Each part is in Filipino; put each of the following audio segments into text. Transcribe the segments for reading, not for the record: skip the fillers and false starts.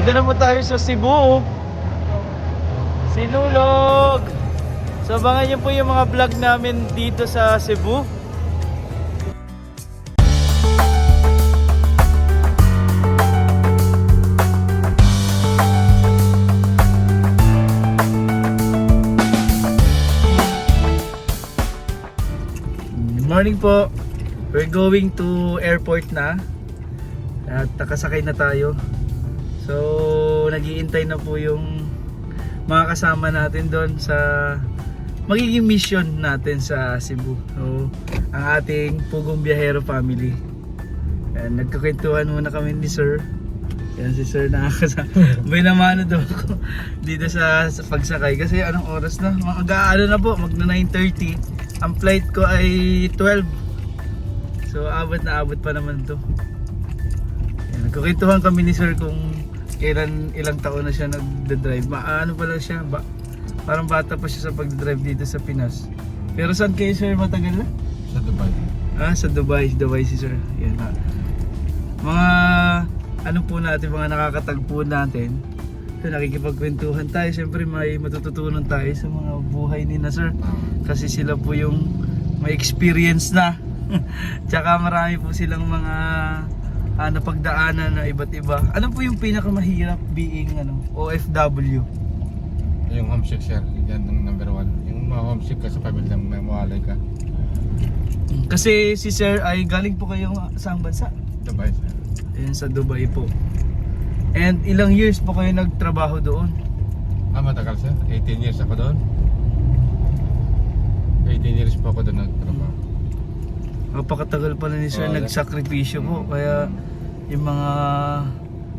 Dito na po tayo sa Cebu. Sinulog. So abangan niyo po yung mga vlog namin dito sa Cebu. Good morning po. We're going to airport na. At nakasakay na tayo. So nag-iintay na po yung mga kasama natin doon sa magiging mission natin sa Cebu. So ang ating Pugong Biyahero family. Yan, nagkakwentuhan muna kami ni Sir. Yan si Sir nakakasama. May namano daw ako dito sa pagsakay. Kasi anong oras na? Mag-aano na po, magna 9:30. Ang flight ko ay 12. So abot pa naman to. Yan, nagkakwentuhan kami ni Sir kung ilang taon na siya nagde-drive. Ano pa lang siya, parang bata pa siya sa pagde-drive dito sa Pinas. Pero saan kayo Sir matagal na? Sa Dubai. Sa Dubai si Sir. Yan ha. Mga ano po natin, mga nakakatagpo natin. So, nakikipagkwentuhan tayo. Siyempre may matututunan tayo sa mga buhay ni na Sir. Kasi sila po yung may experience na. Tsaka marami po silang mga napagdaanan na iba't iba. Ano po yung pinakamahirap being OFW? Yung homesick sir, yan ang number one. Yung homesick ka sa pamilya, may mawalay ka. Kasi si Sir ay galing po kayo sa bansa? Dubai sir. Ayan, sa Dubai po. And ilang years po kayo nagtrabaho doon? Matagal sir. 18 years ako doon. 18 years po ako doon nagtrabaho. Napakatagal pala ni Sir, nagsakripisyo po. Kaya yung mga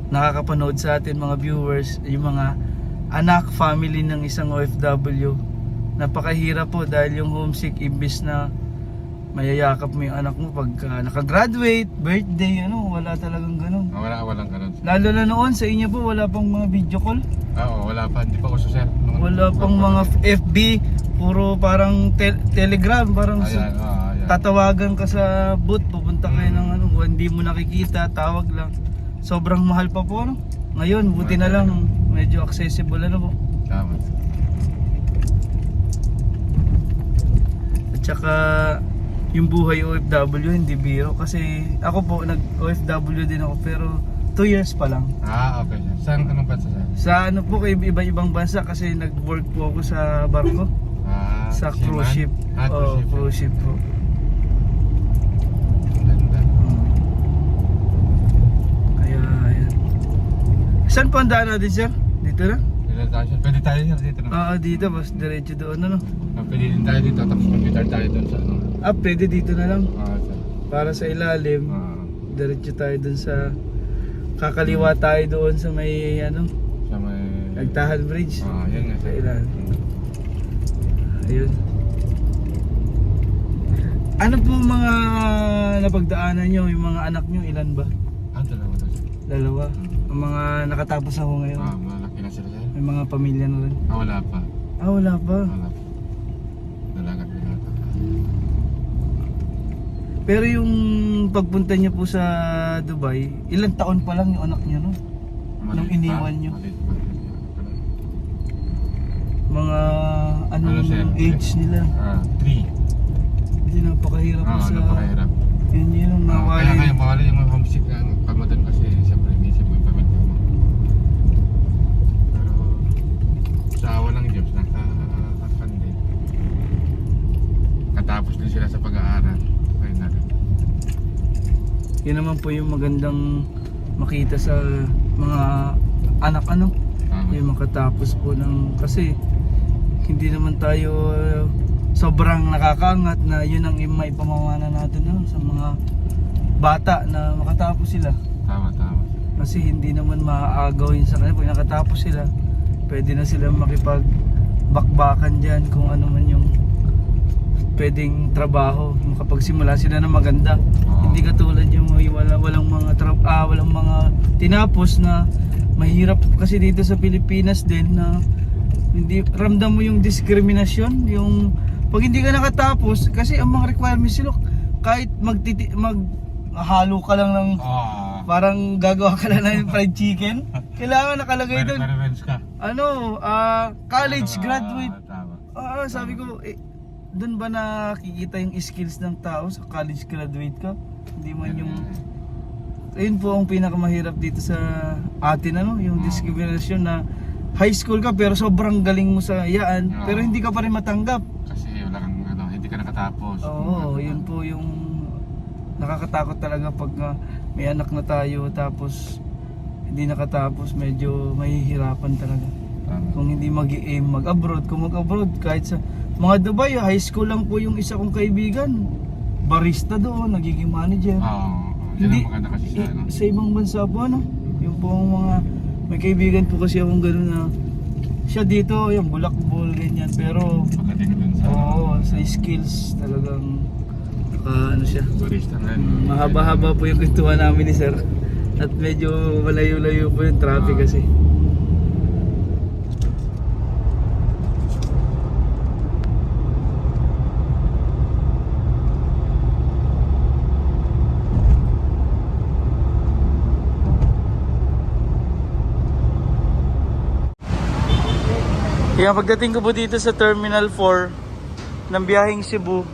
nakakapanood sa atin, mga viewers, yung mga anak, family ng isang OFW, napakahirap po dahil yung homesick, imbis na mayayakap mo yung anak mo pag nakagraduate, birthday, wala talagang ganun. Walang ganun sir. Lalo na noon sa inyo po, wala pang mga video call. Oo, wala pa, hindi pa uso sir. Wala pang mga FB, puro parang telegram, parang Ayan. tatawagan ka sa booth, pupunta kayo ng hindi mo nakikita, tawag lang. Sobrang mahal pa po Ngayon, buti na lang, medyo accessible po. Tama. At saka yung buhay OFW hindi biro kasi ako po nag-OFW din ako pero 2 years pa lang. Okay. Saan anong bansa sir? Sa po kay iba-ibang bansa kasi nag-work po ako sa barko. Sa cruise ship. Cruise ship po. Saan po ang daan natin sir? Dito na? Pwede tayo sir dito na. Dito, mas diretso doon Pwede din tayo dito tapos mag-guitar tayo doon sa pwede dito na lang. sir. Para sa ilalim, diretso tayo doon sa kakaliwa tayo doon sa may sa may Nagtahan Bridge. Yan nga Sa sir. ilalim. Ayun. Ano po mga napagdaanan nyo? Yung mga anak nyo, ilan ba? Dalawa na sir. Dalawa. Ang mga nakatapos ako ngayon. Malaki na sila sir. May mga pamilya na rin. Wala pa. Wala pa. Wala pa. Dalaga pinata. Pero yung pagpunta niyo po sa Dubai, ilang taon pa lang yung anak niyo nung iniwan niyo? Maliit pa. Mga anong sir? age nila? 3. Hindi napakahirap po sa... napakahirap. Yun yung nawali. Kaya kayo mawala yung mga homesick na kamo doon kasi siyempre inisip mo yung pamilya mo. Pero sa awa ng Diyos, nakakakan din. Katapos din sila sa pag-aaral. Kaya natin. Yun naman po yung magandang makita sa mga anak yung makatapos po ng... Kasi hindi naman tayo sobrang nakakaangat na yun ang maipamamana natin sa mga bata na makatapos sila. Tama. Kasi hindi naman maaagaw yun sa kanila. Pag nakatapos sila, pwede na sila makipagbakbakan dyan kung ano man yung pwedeng trabaho. Makapagsimula sila na maganda. Hindi katulad yung walang mga tinapos na mahirap kasi dito sa Pilipinas din na hindi ramdam mo yung diskriminasyon, yung pag hindi ka nakatapos kasi ang mga requirements sila kahit maghalo ka lang ng Parang gagawa ka lang ng fried chicken. Kailangan nakalagay doon. May revenge ka. College graduate. Tama. Sabi ko, doon ba nakikita yung skills ng tao sa college graduate ka? Hindi man yung... Ayun po ang pinakamahirap dito sa atin, yung discrimination na high school ka pero sobrang galing mo sa yaan, pero hindi ka pa rin matanggap. Kasi wala kang, hindi ka nakatapos. Oo, yun po yung nakakatakot talaga pag may anak na tayo tapos hindi nakatapos, medyo mahihirapan talaga. Kung hindi mag-i-aim mag-abroad, kung mag-abroad kahit sa mga Dubai, high school lang po yung isa kong kaibigan. Barista doon, nagiging manager. Yun ang maganda kasi sa Sa ibang bansa po, yung po mga, may kaibigan po kasi akong gano'n na siya dito, yung bulakbol, ganyan. Pero, pagdating dun sa sa skills talagang, siya. barista rin. Mahaba-haba po yung kwentuhan namin ni sir. At medyo malayo-layo po yung traffic kasi. Kaya pagdating ko po dito sa Terminal 4 ng biyaheng Cebu,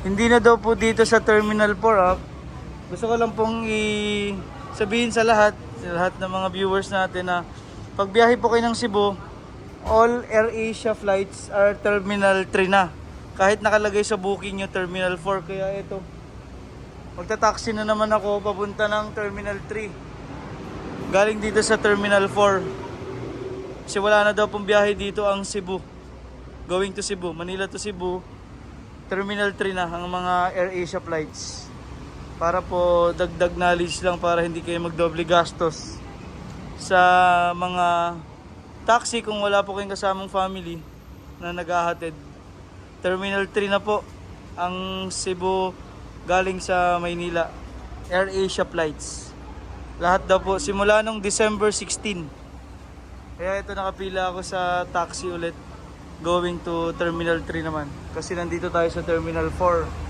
hindi na daw po dito sa Terminal 4 Gusto ko lang pong sabihin sa lahat ng mga viewers natin na pag biyahe po kayo ng Cebu, all AirAsia flights are Terminal 3 na. Kahit nakalagay sa booking nyo Terminal 4. Kaya ito, magta-taxi na naman ako papunta ng Terminal 3. Galing dito sa Terminal 4. Kasi wala na daw pong biyahe dito ang Cebu. Going to Cebu, Manila to Cebu, Terminal 3 na ang mga AirAsia flights. Para po dagdag knowledge lang para hindi kayo magdoble gastos sa mga taxi kung wala po kayong kasamang family na naghahatid. Terminal 3 na po ang Cebu galing sa Maynila. AirAsia flights. Lahat daw po simula nung December 16. Kaya ito nakapila ako sa taxi ulit going to Terminal 3 naman. Kasi nandito tayo sa Terminal 4.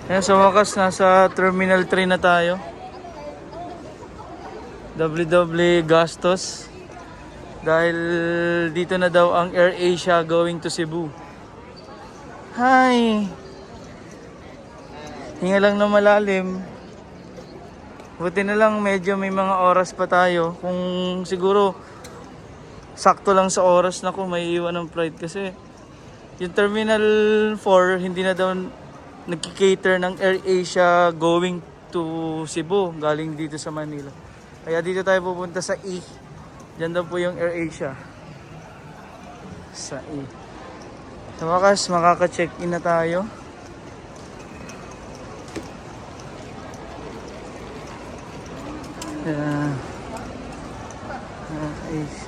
Kaya sa wakas nasa Terminal 3 na tayo. Doble gastos. Dahil dito na daw ang AirAsia going to Cebu. Hi! Hinga lang na malalim. Buti na lang medyo may mga oras pa tayo. Kung siguro sakto lang sa oras na ko may iwan ng flight kasi yung Terminal 4 hindi na daw nagki-cater ng AirAsia going to Cebu galing dito sa Manila. Kaya dito tayo pupunta sa E. Diyan daw po yung AirAsia. Sa E. Sa wakas makaka-check-in na tayo.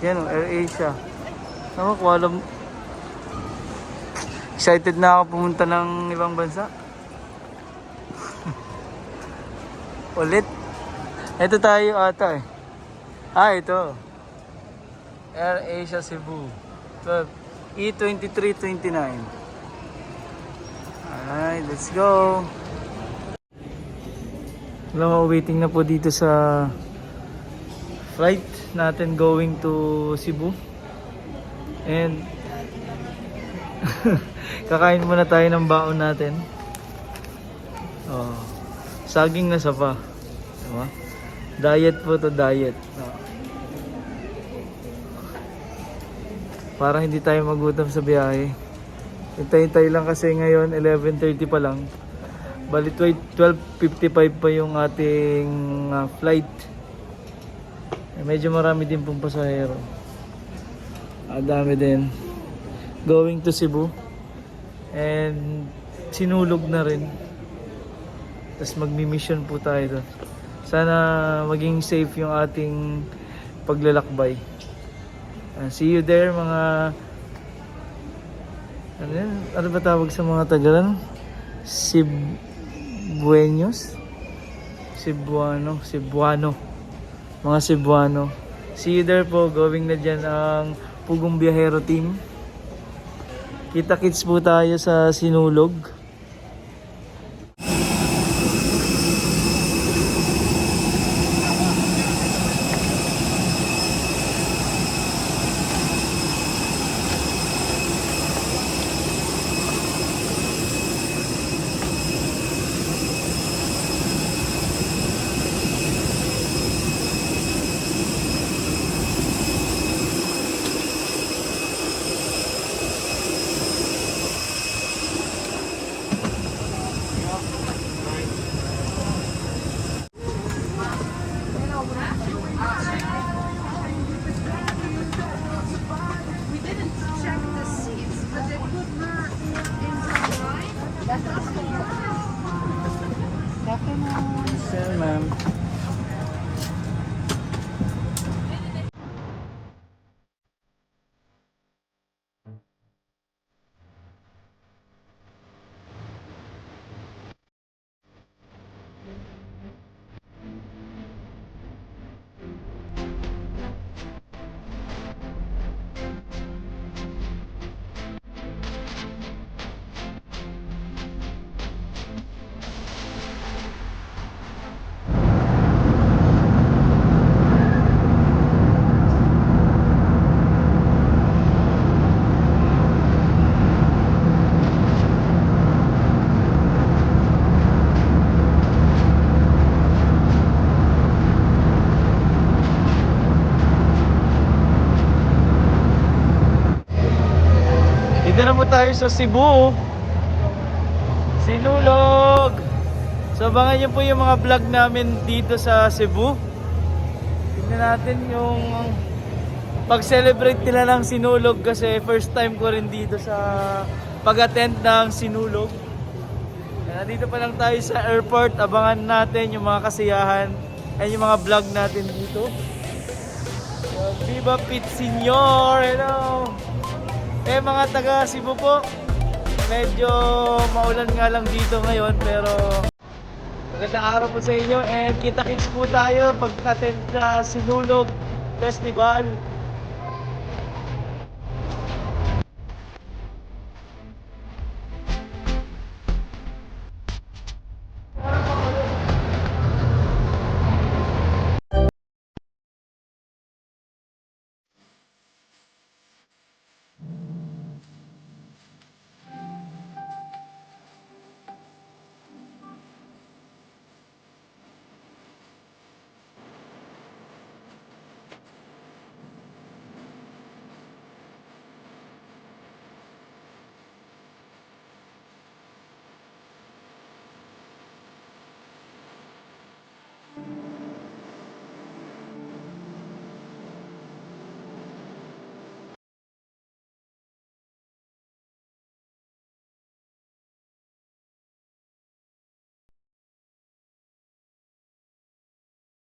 Yan o, AirAsia. Ako, alam. Excited na ako pumunta ng ibang bansa. Ulit. Ito tayo ata eh. Ito. AirAsia Cebu. 12 E2329. Alright, let's go. Alam, waiting na po dito sa flight natin going to Cebu. And kakain muna tayo ng baon natin. Saging na sapa. Diba? Diet po to, diet. Para hindi tayo magutom sa biyahe. Hintay-hintay lang kasi ngayon 11:30 pa lang. Bali 12:55 pa yung ating flight. Medyo marami din pong pasahero. Dami din. Going to Cebu. And sinulog na rin. Tapos magmi-mission po tayo doon. Sana maging safe yung ating paglalakbay. See you there mga... Ano ba tawag sa mga Tagalan? Cebuenos? Cebuano. Mga Cebuano. See you there po. Going na dyan ang Pugong Biyahero team. Kita-kits po tayo sa Sinulog. Dito na po tayo sa Cebu. Sinulog! So abangan nyo po yung mga vlog namin dito sa Cebu. Tingnan natin yung pag-celebrate nila ng Sinulog kasi first time ko rin dito sa pag-attend ng Sinulog. Nandito pa lang tayo sa airport. Abangan natin yung mga kasiyahan at yung mga vlog natin dito. So, Viva Pit Senyor! Hello! Mga taga Cebu po. Medyo maulan nga lang dito ngayon pero magandang araw po sa inyo and kita-kits po tayo pag-attend sa Sinulog Festival.